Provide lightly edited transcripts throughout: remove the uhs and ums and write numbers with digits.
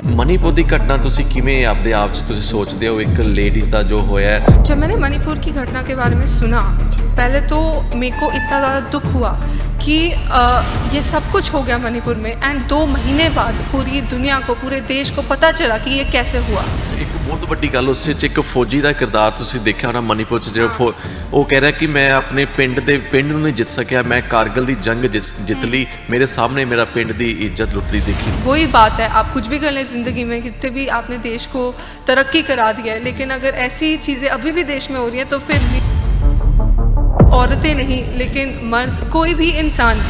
मणिपुर की घटना तुसी किवें आपदे आप च तुसी सोचदे हो एक लेडीज़ दा जो होया है? जब मैंने मणिपुर की घटना के बारे में सुना, पहले तो मेरे को इतना ज़्यादा दुख हुआ कि ये सब कुछ हो गया मणिपुर में, एंड 2 महीने बाद पूरी दुनिया को, पूरे देश को पता चला कि ये कैसे हुआ। एक बहुत बड़ी गल उस च एक फौजी का किरदार तुसी देखा होना मणिपुर च जो वो कह रहा कि मैं अपने पिंड नूं नहीं जित सकिया, मैं कारगिल की जंग जित ली, मेरे सामने मेरा पिंड की इज्जत लुटती देखी। वही बात है, आप कुछ भी कर लें ज़िंदगी में, कितने भी आपने देश को तरक्की करा दिया है, लेकिन अगर ऐसी चीज़ें अभी भी देश में हो रही हैं तो फिर भी औरतें नहीं लेकिन मर्द, कोई भी इंसान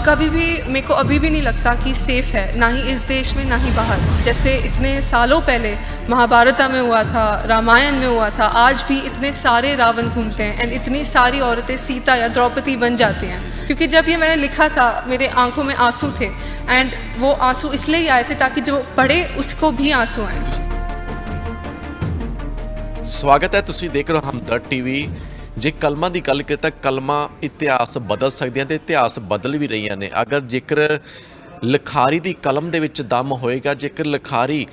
कभी भी, मेरे को अभी भी नहीं लगता कि सेफ़ है, ना ही इस देश में ना ही बाहर। जैसे इतने सालों पहले महाभारत में हुआ था, रामायण में हुआ था, आज भी इतने सारे रावण घूमते हैं एंड इतनी सारी औरतें सीता या द्रौपदी बन जाती हैं। क्योंकि जब ये मैंने लिखा था मेरे आंखों में आंसू थे, एंड वो आंसू इसलिए ही आए थे ताकि जो पढ़े उसको भी आंसू आए। स्वागत है, तुसी देख रहे हो हमदर्द टीवी। जे कलमां की गल करें तो कलमां इतिहास बदल सकदियां ते इतिहास बदल भी रही ने। अगर जेकर लिखारी की कलम दे विच दम होएगा, जेकर लिखारी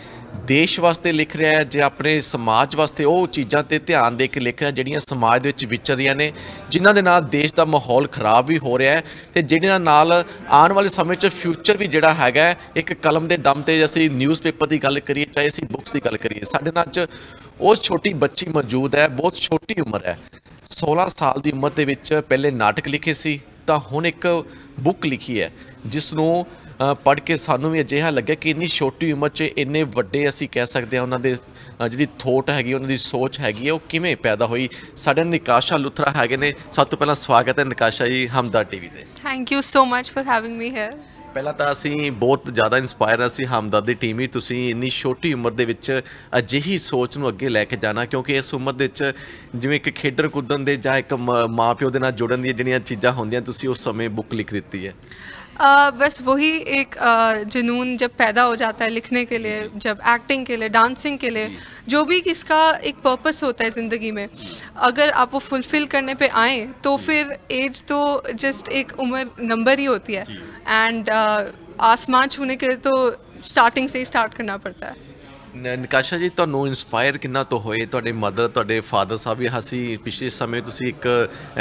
देश वास्ते लिख रहा है, जे अपने समाज वास्ते वो चीज़ां ते ध्यान दे के लिख रहा है जिहड़ियां समाज दे विच विचर रहियां ने, जिन्हां दे नाल देश का माहौल खराब भी हो रहा है ते जिन्हां नाल आने वाले समय च फ्यूचर भी जिहड़ा हैगा एक कलम के दम ते, असीं न्यूज़पेपर की गल करिए चाहे असीं बुक्स की गल करिए, साडे नाल च उस छोटी बच्ची मौजूद है, बहुत छोटी उम्र है, 16 साल की उम्र के पहले नाटक लिखे सी तो हुण एक बुक लिखी है जिसनों पढ़ के सानू भी अजिहा लग्या कि इन्नी छोटी उम्र च इन्ने वड्डे असीं कह सकते हैं उन्होंने जिहड़ी थोट हैगी, उन्होंने सोच हैगी है, वो किवें पैदा हुई। साडे निकाशा लुथरा हैगे ने। सब तो पहला स्वागत है निकाशा जी हमदर्द टीवी ते। Thank you so much for having me here. पहला तो असीं बहुत ज़्यादा इंस्पायर असीं हमदर्द दी टीम ही तुसीं इन्नी छोटी उम्र दे विच अजिही सोच नूं अगे लैके जाना, क्योंकि इस उम्र दे विच जिवें एक खेडण कुद्दण दे जां एक माँ प्यो दे नाल जुड़न दी जिहड़ियां चीज़ां होंदियां, तुसीं उस समय बुक लिख दित्ती है। बस वही एक जुनून जब पैदा हो जाता है लिखने के लिए, जब एक्टिंग के लिए, डांसिंग के लिए, जो भी किसका एक पर्पस होता है ज़िंदगी में, अगर आप वो फुलफ़िल करने पे आएँ तो फिर एज तो जस्ट एक उम्र नंबर ही होती है, एंड आसमान छूने के लिए तो स्टार्टिंग से ही स्टार्ट करना पड़ता है। निकाशा जी ਤੁਹਾਨੂੰ इंस्पायर किन्ना तो होए, ਤੁਹਾਡੇ मदर ਤੁਹਾਡੇ फादर साहब भी हसी पिछले समय तुसी एक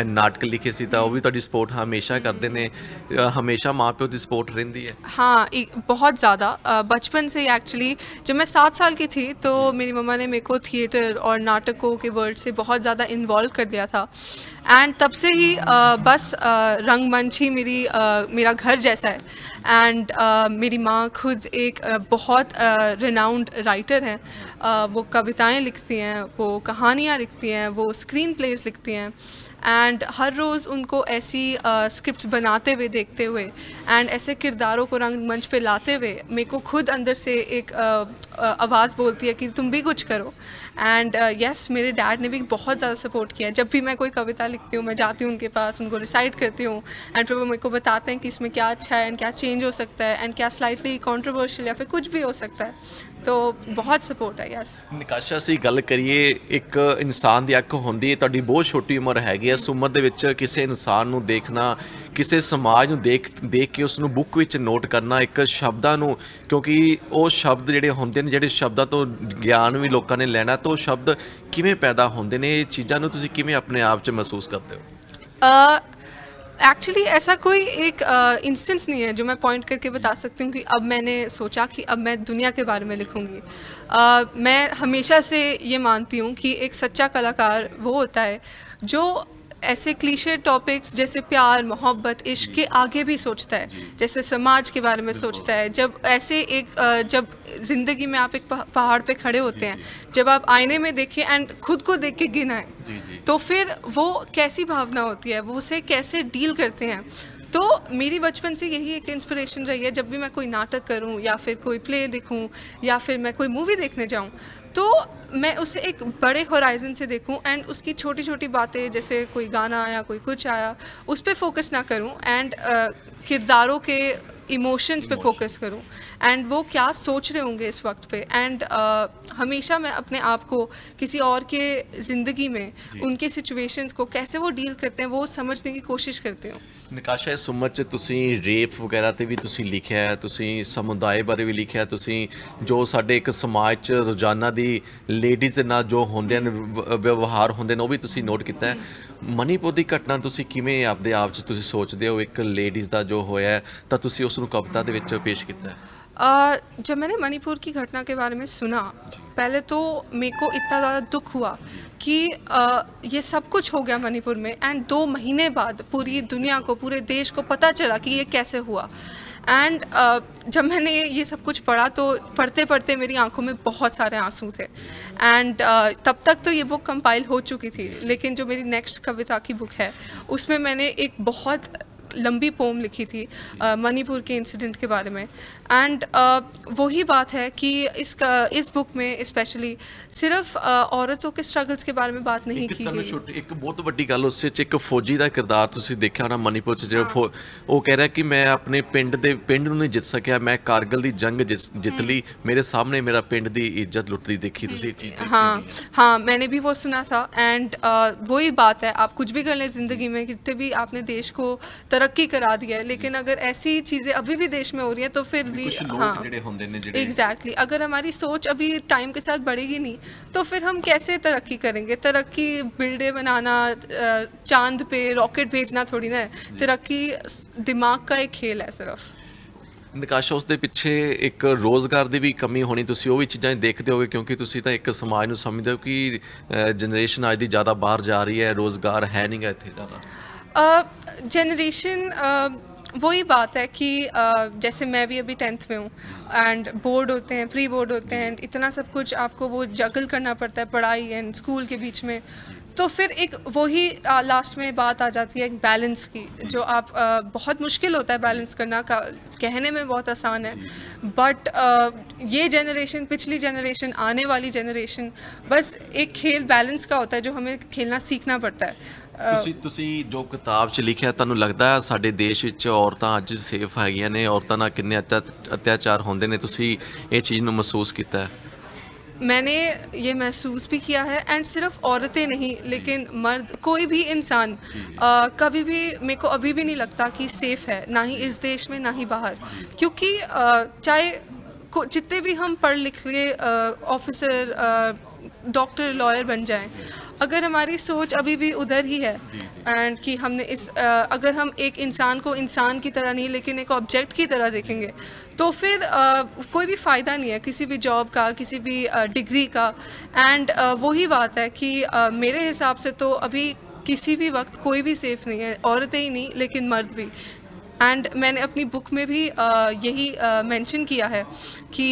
नाटक लिखे सी तो भी ਤੁਹਾਡੀ सपोर्ट हमेशा करते हैं, हमेशा माँ प्यो की सपोर्ट रहिंदी है? हाँ, बहुत ज़्यादा। बचपन से ही एक्चुअली जब मैं 7 साल की थी तो मेरी मम्मा ने मेरे को थिएटर और नाटकों के वर्ल्ड से बहुत ज़्यादा इन्वॉल्व कर दिया था, एंड तब से ही बस रंगमंच ही मेरा घर जैसा है। एंड मेरी माँ खुद एक बहुत रिनाउंड राइटर हैं, वो कविताएं लिखती हैं, वो कहानियाँ लिखती हैं, वो स्क्रीन प्लेस लिखती हैं, एंड हर रोज़ उनको ऐसी स्क्रिप्ट्स बनाते हुए देखते हुए एंड ऐसे किरदारों को रंगमंच पे लाते हुए मेरे को खुद अंदर से एक आवाज़ बोलती है कि तुम भी कुछ करो। एंड यस, मेरे डैड ने भी बहुत ज़्यादा सपोर्ट किया। जब भी मैं कोई कविता लिखती हूँ मैं जाती हूँ उनके पास, उनको रिसाइट करती हूँ, एंड फिर वो मेरे को बताते हैं कि इसमें क्या अच्छा है एंड क्या चेंज हो सकता है एंड क्या स्लाइटली कंट्रोवर्शियल या फिर कुछ भी हो सकता है, तो बहुत सपोर्ट है। यस निकाशा असीं गल करिए एक इंसान की अख होंदी है, तुहाडी बहुत छोटी उम्र हैगी, इस उम्र दे विच किसी इंसान नूं देखना, किसी समाज नूं देख के उसनूं बुक विच नोट करना, एक शब्दां नूं, क्योंकि वो शब्द जिहड़े होंदे ने, जिहड़े शब्दां तो ज्ञान भी लोगों ने लैना, तो शब्द किवें पैदा होंदे ने, चीज़ां नूं तुसीं किवें अपने आप च महसूस करते हो? एक्चुअली ऐसा कोई एक इंस्टेंस नहीं है जो मैं पॉइंट करके बता सकती हूँ कि अब मैंने सोचा कि अब मैं दुनिया के बारे में लिखूँगी। मैं हमेशा से ये मानती हूँ कि एक सच्चा कलाकार वो होता है जो ऐसे क्लीशे टॉपिक्स जैसे प्यार, मोहब्बत, इश्क के आगे भी सोचता है, जैसे समाज के बारे में सोचता है। जब ऐसे एक जब ज़िंदगी में आप एक पहाड़ पे खड़े होते हैं, जब आप आईने में देखें एंड खुद को देख के गिनाएं, तो फिर वो कैसी भावना होती है, वो उसे कैसे डील करते हैं। तो मेरी बचपन से यही एक इंस्पिरेशन रही है, जब भी मैं कोई नाटक करूं या फिर कोई प्ले देखूं या फिर मैं कोई मूवी देखने जाऊं, तो मैं उसे एक बड़े होराइजन से देखूं एंड उसकी छोटी छोटी बातें, जैसे कोई गाना आया, कोई कुछ आया, उस पर फोकस ना करूं, एंड किरदारों के इमोशंस पे फोकस करूं। एंड वो क्या सोच रहे होंगे इस वक्त पे। एंड हमेशा मैं अपने आप को किसी और के ज़िंदगी में उनके सिचुएशंस को कैसे वो डील करते हैं वो समझने की कोशिश करती हूँ। ਨਿਕਾਸ਼ਾ ਇਸ ਉਮਰ 'ਚ ਤੁਸੀਂ ਰੇਪ ਵਗੈਰਾ 'ਤੇ ਵੀ ਤੁਸੀਂ ਲਿਖਿਆ ਹੈ, ਤੁਸੀਂ ਸਮੁਦਾਇ ਬਾਰੇ ਵੀ ਲਿਖਿਆ, ਤੁਸੀਂ ਜੋ ਸਾਡੇ ਇੱਕ ਸਮਾਜ 'ਚ ਰੋਜ਼ਾਨਾ ਦੀ ਲੇਡੀਜ਼ ਦੇ ਨਾਲ ਜੋ ਹੁੰਦੇ ਨੇ ਵਿਵਹਾਰ ਹੁੰਦੇ ਨੇ ਉਹ ਵੀ ਤੁਸੀਂ ਨੋਟ ਕੀਤਾ ਹੈ। ਮਣੀਪੁਰ ਦੀ ਘਟਨਾ ਤੁਸੀਂ ਕਿਵੇਂ ਆਪਦੇ ਆਪ 'ਚ ਤੁਸੀਂ ਸੋਚਦੇ ਹੋ ਇੱਕ ਲੇਡੀਜ਼ ਦਾ ਜੋ ਹੋਇਆ ਹੈ, ਤਾਂ ਤੁਸੀਂ ਉਸ ਨੂੰ ਕਵਿਤਾ ਦੇ ਵਿੱਚ ਪੇਸ਼ ਕੀਤਾ ਹੈ? जब मैंने मणिपुर की घटना के बारे में सुना, पहले तो मेरे को इतना ज़्यादा दुख हुआ कि ये सब कुछ हो गया मणिपुर में, एंड 2 महीने बाद पूरी दुनिया को, पूरे देश को पता चला कि ये कैसे हुआ। एंड जब मैंने ये सब कुछ पढ़ा तो पढ़ते पढ़ते मेरी आंखों में बहुत सारे आंसू थे। एंड तब तक तो ये बुक कंपाइल हो चुकी थी, लेकिन जो मेरी नेक्स्ट कविता की बुक है उसमें मैंने एक बहुत लंबी पोम लिखी थी मणिपुर के इंसिडेंट के बारे में। एंड वही बात है कि इस बुक में स्पेशली सिर्फ औरतों के स्ट्रगल्स के बारे में बात नहीं की गई। ਇੱਕ ਬਹੁਤ ਵੱਡੀ ਗੱਲ ਉਸ 'ਚ ਇੱਕ ਫੌਜੀ ਦਾ ਕਿਰਦਾਰ ਤੁਸੀਂ ਦੇਖਿਆ ਹੋਣਾ ਮਣੀਪੁਰ 'ਚ, ਜਿਹੜਾ ਉਹ ਕਹਿ ਰਿਹਾ ਕਿ ਮੈਂ ਆਪਣੇ ਪਿੰਡ ਨੂੰ ਨਹੀਂ ਜਿੱਤ ਸਕਿਆ, ਮੈਂ ਕਾਰਗਿਲ ਦੀ ਜੰਗ ਜਿੱਤ ਲਈ, ਮੇਰੇ ਸਾਹਮਣੇ ਮੇਰਾ ਪਿੰਡ ਦੀ ਇੱਜ਼ਤ ਲੁੱਟਦੀ देखी ਤੁਸੀਂ चीज़? हाँ, मैंने भी वो सुना था। एंड वही बात है, आप कुछ भी कर लें ज़िंदगी में, कितने भी आपने देश को तरक्की करा दिया है, लेकिन अगर ऐसी चीज़ें अभी भी देश में हो रही हैं तो फिर भी एग्जैक्टली अगर हमारी सोच अभी टाइम के साथ बढ़ेगी नहीं तो फिर हम कैसे तरक्की करेंगे। तरक्की बिल्डिंग बनाना, चांद पे रॉकेट भेजना थोड़ी ना है, तरक्की दिमाग का एक खेल है सिर्फ। ਨਿਕਾਸ਼ਾ ਉਸ ਦੇ ਪਿੱਛੇ ਇੱਕ ਰੋਜ਼ਗਾਰ ਦੀ ਵੀ ਕਮੀ ਹੋਣੀ, ਤੁਸੀਂ ਉਹ ਵੀ ਚੀਜ਼ਾਂ ਦੇਖਦੇ ਹੋਗੇ ਕਿਉਂਕਿ ਤੁਸੀਂ ਤਾਂ ਇੱਕ ਸਮਾਜ ਨੂੰ ਸਮਝਦੇ ਹੋ ਕਿ ਜਨਰੇਸ਼ਨ ਅੱਜ ਦੀ ਜ਼ਿਆਦਾ ਬਾਹਰ ਜਾ ਰਹੀ ਹੈ, ਰੋਜ਼ਗਾਰ ਹੈ ਨਹੀਂ ਗਾ ਇੱਥੇ ज़्यादा। जनरेशन वही बात है कि जैसे मैं भी अभी 10th में हूँ, एंड बोर्ड होते हैं, प्री बोर्ड होते हैं, एंड इतना सब कुछ आपको वो जगल करना पड़ता है पढ़ाई एंड स्कूल के बीच में। तो फिर एक वही लास्ट में बात आ जाती है एक बैलेंस की, जो आप बहुत मुश्किल होता है बैलेंस करना का, कहने में बहुत आसान है, बट ये जनरेशन, पिछली जनरेशन, आने वाली जनरेशन, बस एक खेल बैलेंस का होता है जो हमें खेलना सीखना पड़ता है। ਤੁਸੀਂ ਜੋ ਕਿਤਾਬ 'ਚ ਲਿਖਿਆ, ਤੁਹਾਨੂੰ ਲੱਗਦਾ ਸਾਡੇ ਦੇਸ਼ ਵਿੱਚ ਔਰਤਾਂ ਅੱਜ ਸੇਫ ਹੈਗੀਆਂ ਨੇ? ਔਰਤਾਂ ਨਾਲ ਕਿੰਨੇ ਅਤਿਆਚਾਰ ਹੁੰਦੇ ਨੇ, ਤੁਸੀਂ ਇਹ ਚੀਜ਼ ਨੂੰ ਮਹਿਸੂਸ ਕੀਤਾ ਹੈ? मैंने ये महसूस भी किया है, एंड सिर्फ औरतें नहीं लेकिन मर्द, कोई भी इंसान कभी भी, मेरे को अभी भी नहीं लगता कि सेफ़ है, ना ही इस देश में ना ही बाहर। क्योंकि चाहे जितने भी हम पढ़ लिख के ऑफिसर, डॉक्टर, लॉयर बन जाएं, अगर हमारी सोच अभी भी उधर ही है, एंड कि हमने अगर हम एक इंसान को इंसान की तरह नहीं लेकिन एक ऑब्जेक्ट की तरह देखेंगे तो फिर कोई भी फ़ायदा नहीं है किसी भी जॉब का, किसी भी डिग्री का। एंड वही बात है कि मेरे हिसाब से तो अभी किसी भी वक्त कोई भी सेफ़ नहीं है, औरतें ही नहीं लेकिन मर्द भी। एंड मैंने अपनी बुक में भी यही मेंशन किया है कि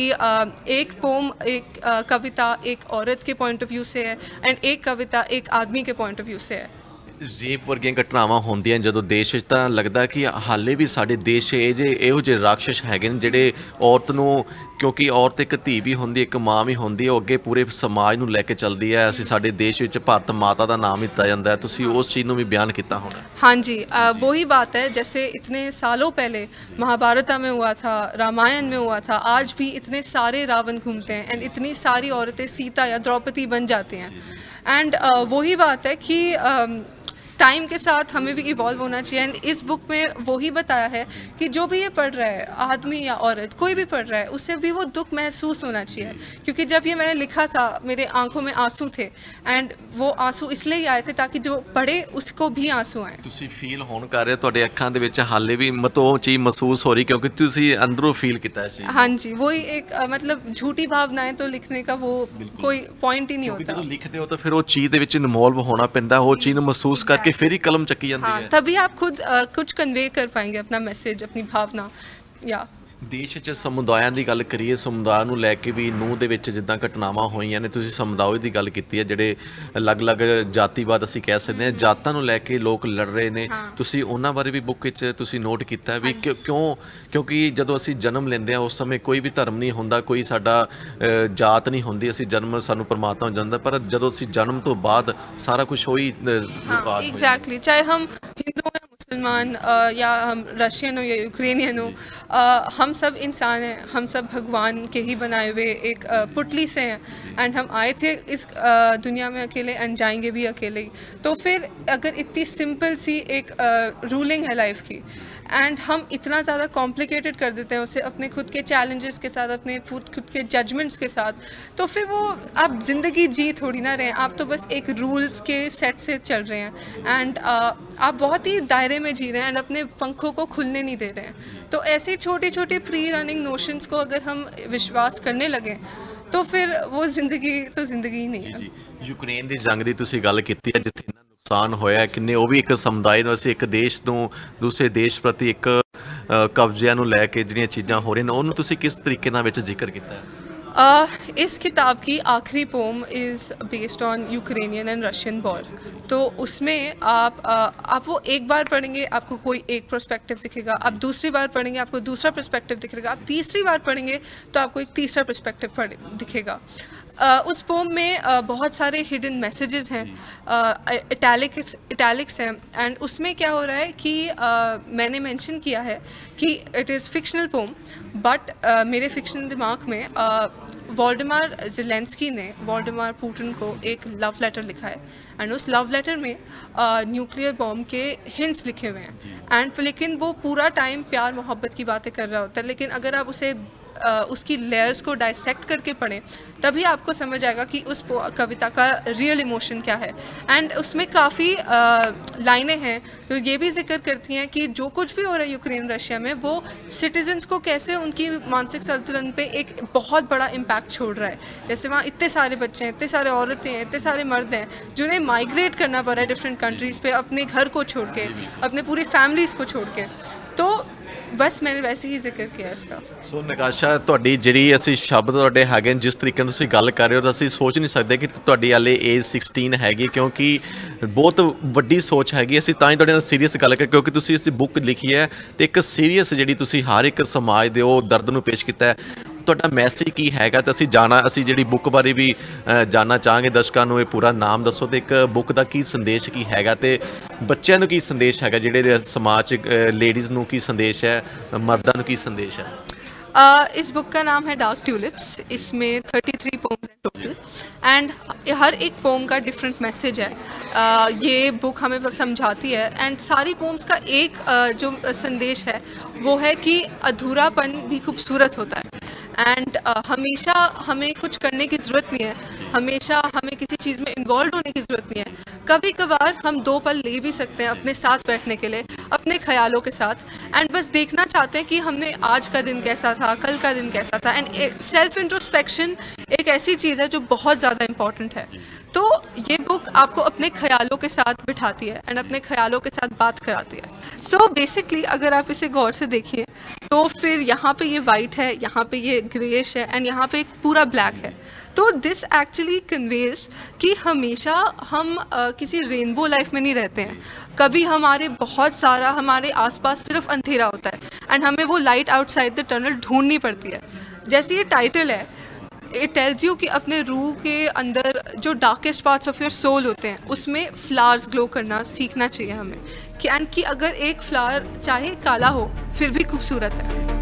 एक पोम, एक कविता एक औरत के पॉइंट ऑफ व्यू से है, एंड एक कविता एक आदमी के पॉइंट ऑफ व्यू से है। ਰੇਪ ਵਰਗੀਆਂ ਘਟਨਾਵਾਂ ਹੁੰਦੀਆਂ ਜਦੋਂ ਦੇਸ਼ ਵਿੱਚ, ਤਾਂ ਲੱਗਦਾ ਕਿ ਹਾਲੇ ਵੀ ਸਾਡੇ ਦੇਸ਼ 'ਚ ਇਹੋ ਜਿਹੇ ਰਾਖਸ਼ ਹੈਗੇ ਨੇ ਜਿਹੜੇ ਔਰਤ ਨੂੰ, ਕਿਉਂਕਿ ਔਰਤ ਇੱਕ ਧੀ ਵੀ ਹੁੰਦੀ, ਇੱਕ ਮਾਂ ਵੀ ਹੁੰਦੀ ਹੈ, ਉਹ ਅੱਗੇ ਪੂਰੇ ਸਮਾਜ ਨੂੰ ਲੈ ਕੇ ਚੱਲਦੀ ਹੈ। ਅਸੀਂ ਸਾਡੇ ਦੇਸ਼ ਵਿੱਚ ਭਾਰਤ ਮਾਤਾ ਦਾ ਨਾਮ ਦਿੱਤਾ ਜਾਂਦਾ ਹੈ, ਤੁਸੀਂ ਉਸ ਚੀਜ਼ ਨੂੰ ਵੀ ਬਿਆਨ ਕੀਤਾ ਹੋਣਾ। हाँ जी, वही बात है, जैसे इतने सालों पहले महाभारत में हुआ था, रामायण में हुआ था, आज भी इतने सारे रावण घूमते हैं, एंड इतनी सारी औरतें सीता या द्रौपदी बन जाती हैं। एंड वही बात है कि टाइम के साथ हमें भी इवॉल्व होना चाहिए। एंड इस बुक में वही बताया है कि जो भी ये पढ़ रहा है, आदमी या औरत, कोई भी पढ़ रहा है, उससे भी वो दुख महसूस होना चाहिए। क्योंकि जब ये मैंने लिखा था मेरे आंखों में आंसू थे, एंड वो आंसू इसलिए ही आए थे ताकि जो पढ़े उसको भी आंसू आए। ਤੁਸੀਂ ਫੀਲ ਹੋਣ ਕਰ ਰਹੇ, ਤੁਹਾਡੇ ਅੱਖਾਂ ਦੇ ਵਿੱਚ ਹਾਲੇ ਵੀ ਮਤਲਬ ਉਹ ਚੀਜ਼ ਮਹਿਸੂਸ ਹੋ ਰਹੀ ਕਿਉਂਕਿ ਤੁਸੀਂ ਅੰਦਰੋਂ ਫੀਲ ਕੀਤਾ ਹੈ ਚੀਜ਼। हाँ जी, वही एक मतलब झूठी भावनाएं तो लिखने का वो कोई पॉइंट ही नहीं होता। ਜਦੋਂ ਲਿਖਦੇ ਹੋ ਤਾਂ ਫਿਰ ਉਹ ਚੀਜ਼ ਦੇ ਵਿੱਚ ਇਨਵੋਲਵ ਹੋਣਾ ਪੈਂਦਾ, ਉਹ ਚੀਜ਼ ਨੂੰ ਮਹਿਸੂਸ ਕਰਕੇ फिर ही कलम चकी जाती है। तभी आप खुद कुछ कन्वे कर पाएंगे अपना मैसेज, अपनी भावना। या ਦੇਸ਼ 'ਚ ਸਮੁਦਾਇਆਂ ਦੀ ਗੱਲ ਕਰੀਏ, ਸਮੁਦਾਇ ਨੂੰ ਲੈ ਕੇ ਵੀ ਨੂੰਹ ਦੇ ਵਿੱਚ ਜਿੱਦਾਂ ਘਟਨਾਵਾਂ ਹੋਈਆਂ ਨੇ, ਤੁਸੀਂ ਸਮੁਦਾਇ ਦੀ ਗੱਲ ਕੀਤੀ ਹੈ, ਜਿਹੜੇ ਅਲੱਗ-ਅਲੱਗ ਜਾਤੀਵਾਦ ਅਸੀਂ ਕਹਿ ਸਕਦੇ ਹਾਂ, ਜਾਤਾਂ ਨੂੰ ਲੈ ਕੇ ਲੋਕ ਲੜ ਰਹੇ ਨੇ, ਤੁਸੀਂ ਉਹਨਾਂ ਬਾਰੇ ਵੀ ਬੁੱਕ ਵਿੱਚ ਤੁਸੀਂ ਨੋਟ ਕੀਤਾ ਵੀ ਕਿਉਂਕਿ ਜਦੋਂ ਅਸੀਂ ਜਨਮ ਲੈਂਦੇ ਹਾਂ ਉਸ ਸਮੇਂ ਕੋਈ ਵੀ ਧਰਮ ਨਹੀਂ ਹੁੰਦਾ, ਕੋਈ ਸਾਡਾ ਜਾਤ ਨਹੀਂ ਹੁੰਦੀ, ਅਸੀਂ ਜਨਮ ਸਾਨੂੰ ਪਰਮਾਤਮਾ ਜਾਂਦਾ, ਪਰ ਜਦੋਂ ਅਸੀਂ ਜਨਮ ਤੋਂ ਬਾਅਦ ਸਾਰਾ ਕੁਝ ਉਹੀ एग्जैक्टली, चाहे हम हिंदू हैं, मुसलमान या हम रशियन हो या यूक्रेनियन हो, हम सब इंसान हैं, हम सब भगवान के ही बनाए हुए एक पुतली से हैं। एंड हम आए थे इस दुनिया में अकेले एंड जाएंगे भी अकेले ही। तो फिर अगर इतनी सिंपल सी एक रूलिंग है लाइफ की एंड हम इतना ज़्यादा कॉम्प्लिकेटेड कर देते हैं उसे अपने खुद के चैलेंजेस के साथ, अपने खुद के जजमेंट्स के साथ, तो फिर वो आप ज़िंदगी जी थोड़ी ना रहे हैं, आप तो बस एक रूल्स के सेट से चल रहे हैं एंड आप बहुत ही दायरे में जी रहे हैं एंड अपने पंखों को खुलने नहीं दे रहे हैं। तो ऐसे छोटे छोटे प्री रनिंग नोशंस को अगर हम विश्वास करने लगें तो फिर वो ज़िंदगी तो ज़िंदगी ही नहीं है। ਜੀ ਯੂਕਰੇਨ ਦੀ ਜੰਗ ਦੀ ਤੁਸੀਂ ਗੱਲ ਕੀਤੀ ਹੈ, ਜਿੱਥੇ ਇੰਨਾ ਨੁਕਸਾਨ ਹੋਇਆ ਹੈ, ਕਿੰਨੇ ਉਹ ਵੀ ਇੱਕ ਸਮੁਦਾਇ ਨੂੰ, ਅਸੀਂ ਇੱਕ ਦੇਸ਼ ਤੋਂ ਦੂਸਰੇ ਦੇਸ਼ ਪ੍ਰਤੀ ਇੱਕ ਕਬਜ਼ਿਆਂ ਨੂੰ ਲੈ ਕੇ ਜਿਹੜੀਆਂ ਚੀਜ਼ਾਂ ਹੋ ਰਹੀਆਂ ਨੇ ਉਹਨੂੰ ਤੁਸੀਂ ਕਿਸ ਤਰੀਕੇ ਨਾਲ ਵਿੱਚ ਜ਼ਿਕਰ ਕੀਤਾ ਹੈ? इस किताब की आखिरी poem is based on Ukrainian and Russian war. तो उसमें आप वो एक बार पढ़ेंगे आपको कोई एक पर्सपेक्टिव दिखेगा, आप दूसरी बार पढ़ेंगे आपको दूसरा पर्सपेक्टिव दिखेगा, आप तीसरी बार पढ़ेंगे तो आपको एक तीसरा पर्सपेक्टिव दिखेगा। उस पोम में बहुत सारे हिडन मैसेजेस हैं, इटैलिक्स हैं एंड उसमें क्या हो रहा है कि मैंने मेंशन किया है कि it is fictional poem, but मेरे फिक्शनल दिमाग में वोल्डेमार ज़ेलेंस्की ने वोल्डेमार पुतिन को एक लव लेटर लिखा है एंड उस लव लेटर में न्यूक्लियर बॉम्ब के हिंट्स लिखे हुए हैं एंड लेकिन वो पूरा टाइम प्यार मोहब्बत की बातें कर रहा होता है। लेकिन अगर आप उसे उसकी लेयर्स को डाइसेक्ट करके पढ़ें तभी आपको समझ आएगा कि उस कविता का रियल इमोशन क्या है। एंड उसमें काफ़ी लाइनें हैं जो ये भी जिक्र करती हैं कि जो कुछ भी हो रहा है यूक्रेन रशिया में वो सिटीजन्स को कैसे उनकी मानसिक संतुलन पे एक बहुत बड़ा इम्पैक्ट छोड़ रहा है। जैसे वहाँ इतने सारे बच्चे हैं, इतने सारे औरतें हैं, इतने सारे मर्द हैं जिन्हें माइग्रेट करना पड़ रहा है डिफरेंट कंट्रीज़ पे अपने घर को छोड़ के, अपने पूरी फैमिलीज़ को छोड़ के। तो बस मैंने वैसे ही ਜ਼ਿਕਰ किया इसका। ਸੋ ਨਕਾਸ਼ਾ, ਤੁਹਾਡੀ ਜਿਹੜੀ ਅਸੀਂ ਸ਼ਬਦ ਤੁਹਾਡੇ ਹੈਗੇ ਨੇ, ਜਿਸ ਤਰੀਕੇ ਨਾਲ ਤੁਸੀਂ ਗੱਲ ਕਰ ਰਹੇ ਹੋ ਤਾਂ ਅਸੀਂ ਸੋਚ ਨਹੀਂ ਸਕਦੇ ਕਿ ਤੁਹਾਡੀ ਹਾਲੇ ਏਜ 16 ਹੈਗੀ, ਕਿਉਂਕਿ ਬਹੁਤ ਵੱਡੀ ਸੋਚ ਹੈਗੀ। ਅਸੀਂ ਤਾਂ ਹੀ ਤੁਹਾਡੇ ਨਾਲ ਸੀਰੀਅਸ ਗੱਲ ਕਰ, ਕਿਉਂਕਿ ਤੁਸੀਂ ਇਸ ਬੁੱਕ ਲਿਖੀ ਹੈ ਤੇ ਇੱਕ ਸੀਰੀਅਸ ਜਿਹੜੀ ਤੁਸੀਂ ਹਰ ਇੱਕ ਸਮਾਜ ਦੇ ਉਹ ਦਰਦ ਨੂੰ ਪੇਸ਼ ਕੀਤਾ ਹੈ। ਤੁਹਾਡਾ ਮੈਸੇਜ ਕੀ ਹੈਗਾ ਤੇ ਅਸੀਂ ਜਿਹੜੀ ਬੁੱਕ ਬਾਰੇ ਵੀ ਜਾਣਨਾ ਚਾਹਾਂਗੇ। ਦਰਸ਼ਕਾਂ ਨੂੰ ਇਹ ਪੂਰਾ ਨਾਮ ਦੱਸੋ ਤੇ ਇੱਕ ਬੁੱਕ ਦਾ ਕੀ ਸੰਦੇਸ਼ ਕੀ ਹੈਗਾ ਤੇ ਬੱਚਿਆਂ ਨੂੰ ਕੀ ਸੰਦੇਸ਼ ਹੈਗਾ, ਜਿਹੜੇ ਸਮਾਜ 'ਚ ਲੇਡੀਜ਼ ਨੂੰ ਕੀ ਸੰਦੇਸ਼ ਹੈ, ਮਰਦਾਂ ਨੂੰ ਕੀ ਸੰदेश है? इस बुक का नाम है डार्क ट्यूलिप्स। इसमें 33 पोम्स हैं टोटल एंड हर एक पोम का डिफरेंट मैसेज है। ये बुक हमें समझाती है एंड सारी पोम्स का एक जो संदेश है वो है कि अधूरापन भी खूबसूरत होता है एंड हमेशा हमें कुछ करने की ज़रूरत नहीं है, हमेशा हमें किसी चीज़ में इन्वॉल्व होने की ज़रूरत नहीं है। कभी कभार हम 2 पल ले भी सकते हैं अपने साथ बैठने के लिए, अपने ख्यालों के साथ एंड बस देखना चाहते हैं कि हमने आज का दिन कैसा था, कल का दिन कैसा था। एंड सेल्फ इंट्रोस्पेक्शन एक ऐसी चीज़ है जो बहुत ज़्यादा इम्पॉर्टेंट है। तो ये बुक आपको अपने ख्यालों के साथ बिठाती है एंड अपने ख्यालों के साथ बात कराती है। सो बेसिकली अगर आप इसे गौर से देखिए तो फिर यहाँ पे ये वाइट है, यहाँ पे ये ग्रेइश है एंड यहाँ पे एक पूरा ब्लैक है। तो दिस एक्चुअली कन्वेज कि हमेशा हम किसी रेनबो लाइफ में नहीं रहते हैं। कभी हमारे बहुत सारा हमारे आसपास सिर्फ अंधेरा होता है एंड हमें वो लाइट आउटसाइड द टनल ढूंढनी पड़ती है। जैसे ये टाइटल है, इट टेल्स यू कि अपने रूह के अंदर जो darkest parts of your soul होते हैं उसमें फ्लावर्स ग्लो करना सीखना चाहिए हमें कि अगर एक फ्लावर चाहे काला हो फिर भी खूबसूरत है।